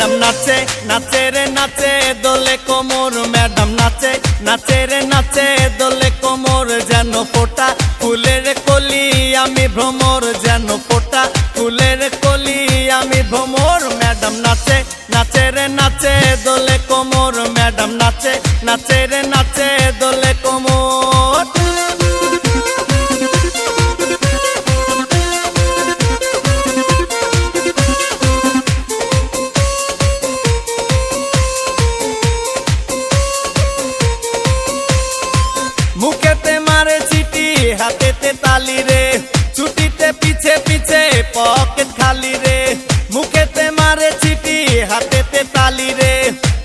Madam নাচে নাচে রে নাচে দোলে কোমর ম্যাডাম নাচে নাচে রে নাচে দোলে কোমর যেন ফোটা ফুলের কলি আমি ভ্রমর যেন ফোটা ফুলের কলি আমি ভ্রমর ম্যাডাম নাচে নাচে রে নাচে দোলে কোমর ম্যাডাম নাচে নাচে রে নাচে দোলে কোমর। মুখেতে মারে চিঠি হাতেতে তালি রে ছুটিতে পিছে পিছে পকেট খালি রে মুখেতে মারে চিঠি হাতেতে তালি রে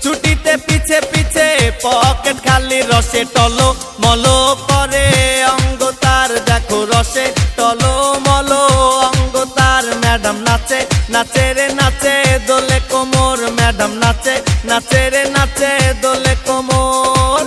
ছুটিতে পিছে পিছে পকেট খালি রসে টলো মলো করে অঙ্গ তার দেখো রসে টলো মলো অঙ্গ তার ম্যাডাম নাচে নাচে রে নাচে দোলে কোমর ম্যাডাম নাচে নাচে রে নাচে দোলে কোমর।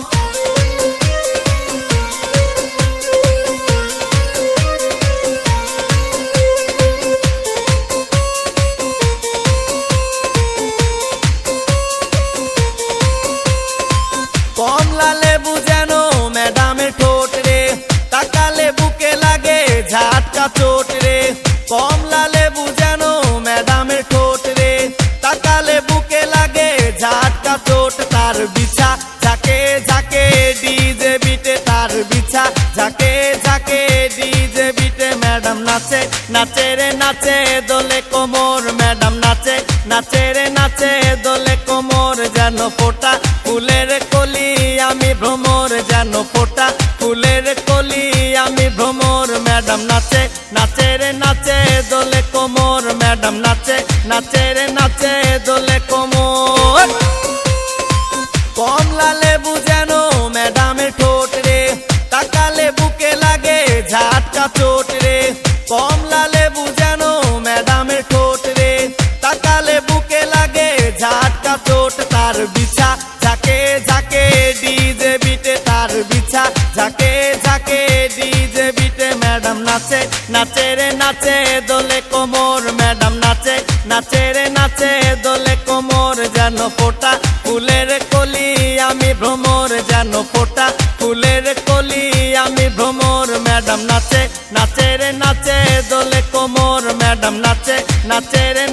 কমলা লেবু যেন ম্যাডামের ঠোঁট রে তাকালে বুকে লাগে ঝাটকা চোট রে কমলা লেবু যেন ম্যাডামের ঠোঁট রে তাকালে বুকে লাগে ঝাটকা চোট তার বিছা ঝাঁকে ঝাঁকে ডিজে বিটে তার বিছা ঝাঁকে ঝাঁকে ডিজে বিটে ম্যাডাম নাচে নাচে রে নাচে দোলে কোমর ম্যাডাম নাচে নাচে রে নাচে দোলে কোমর যেন ফোটা ফুলের কলি আমি ভ্রমর যেন ফোটা ফুলের কলি আমি ভ্রমর ম্যাডাম নাচে নাচে রে নাচে দোলে কোমর ম্যাডাম নাচে নাচে রে নাচে দোলে কোমর। কমলা লেবু যেন ম্যাডামের ঠোঁট রে তাকালে বুকে লাগে ঝাটকা চোট রে কমলা লেবু যেন ম্যাডামের ঠোঁট রে তাকালে বুকে লাগে ঝাটকা চোট তার বিছা ঝাঁকে ঝাঁকে ডিজে বিটে তার বিছা ঝাঁকে ঝাঁকে ডিজে বিটে ম্যাডাম নাচে নাচে রে নাচে দোলে কোমর ম্যাডাম নাচে নাচে রে নাচে দোলে কোমর যেন ফোটা ফুলের কলি আমি ভ্রমর যেন ফোটা ফুলের কলি আমি ভ্রমর ম্যাডাম নাচে নাচে রে নাচে দোলে কোমর ম্যাডাম নাচে নাচে রে